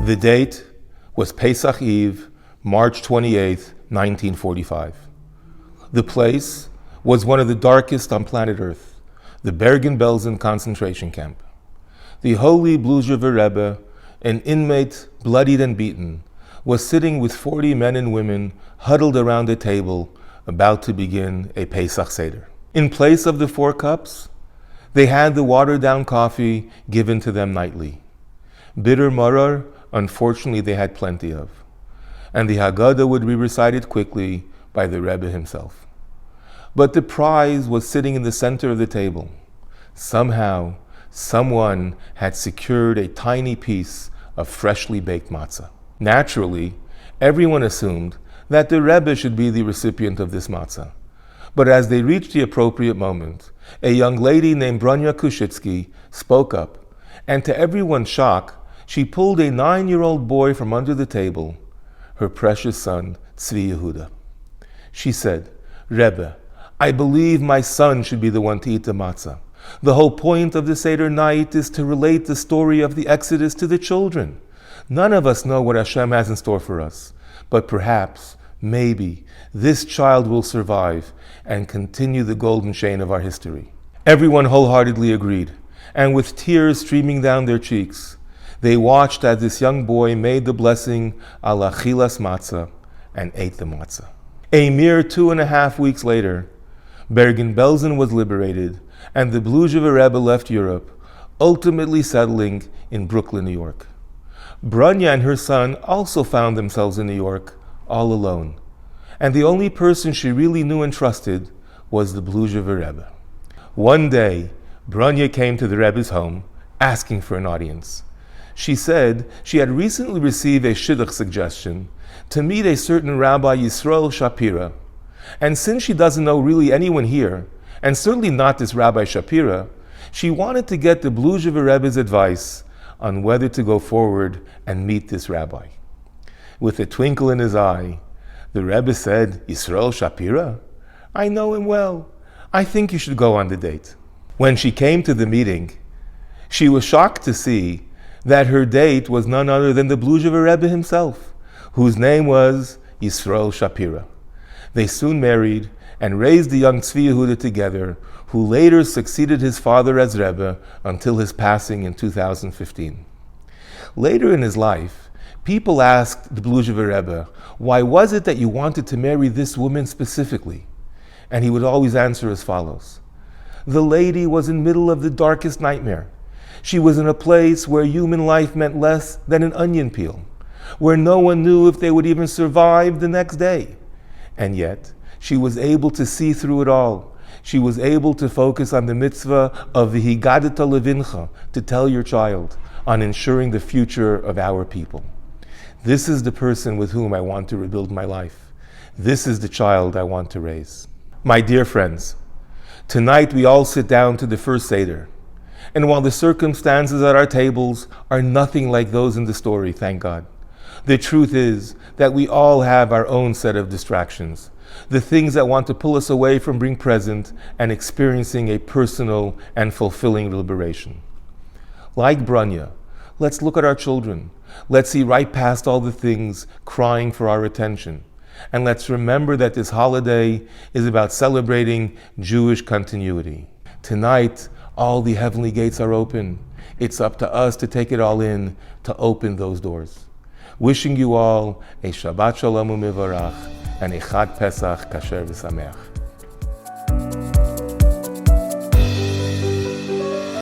The date was Pesach Eve, March 28, 1945. The place was one of the darkest on planet Earth, the Bergen-Belsen concentration camp. The holy Blujever Rebbe, an inmate bloodied and beaten, was sitting with 40 men and women huddled around a table about to begin a Pesach Seder. In place of the 4 cups, they had the watered-down coffee given to them nightly. Bitter maror, unfortunately, they had plenty of. And the Haggadah would be recited quickly by the Rebbe himself. But the prize was sitting in the center of the table. Somehow, someone had secured a tiny piece of freshly baked matzah. Naturally, everyone assumed that the Rebbe should be the recipient of this matzah. But as they reached the appropriate moment, a young lady named Bronya Kushitsky spoke up, and to everyone's shock, she pulled a 9-year-old boy from under the table, her precious son, Tzvi Yehuda. She said, "Rebbe, I believe my son should be the one to eat the matzah. The whole point of the Seder night is to relate the story of the Exodus to the children. None of us know what Hashem has in store for us, but perhaps, maybe, this child will survive and continue the golden chain of our history." Everyone wholeheartedly agreed, and with tears streaming down their cheeks, they watched as this young boy made the blessing al achilas matzah and ate the matzah. A mere 2.5 weeks later, Bergen-Belsen was liberated, and the Blujever Rebbe left Europe, ultimately settling in Brooklyn, New York. Bronya and her son also found themselves in New York, all alone, and the only person she really knew and trusted was the Blujever Rebbe. One day, Bronya came to the Rebbe's home, asking for an audience. She said she had recently received a shidduch suggestion to meet a certain Rabbi Yisrael Shapira, and since she doesn't know really anyone here, and certainly not this Rabbi Shapira, she wanted to get the Blujever Rebbe's advice on whether to go forward and meet this rabbi. With a twinkle in his eye, the Rebbe said, "Yisrael Shapira? I know him well. I think you should go on the date." When she came to the meeting, she was shocked to see that her date was none other than the Blujever Rebbe himself, whose name was Yisrael Shapira. They soon married and raised the young Tzvi Yehuda together, who later succeeded his father as Rebbe until his passing in 2015. Later in his life, people asked the Blujever Rebbe, "Why was it that you wanted to marry this woman specifically?" And he would always answer as follows: "The lady was in the middle of the darkest nightmare. She was in a place where human life meant less than an onion peel, where no one knew if they would even survive the next day. And yet, she was able to see through it all. She was able to focus on the mitzvah of v'higadata levincha, to tell your child, on ensuring the future of our people. This is the person with whom I want to rebuild my life. This is the child I want to raise." My dear friends, tonight we all sit down to the first Seder. And while the circumstances at our tables are nothing like those in the story, thank God, the truth is that we all have our own set of distractions, the things that want to pull us away from being present and experiencing a personal and fulfilling liberation. Like Bronya, let's look at our children. Let's see right past all the things crying for our attention. And let's remember that this holiday is about celebrating Jewish continuity. Tonight, all the heavenly gates are open. It's up to us to take it all in, to open those doors. Wishing you all a Shabbat Shalom u'Mevarach and a Chag Pesach Kasher v'Sameach.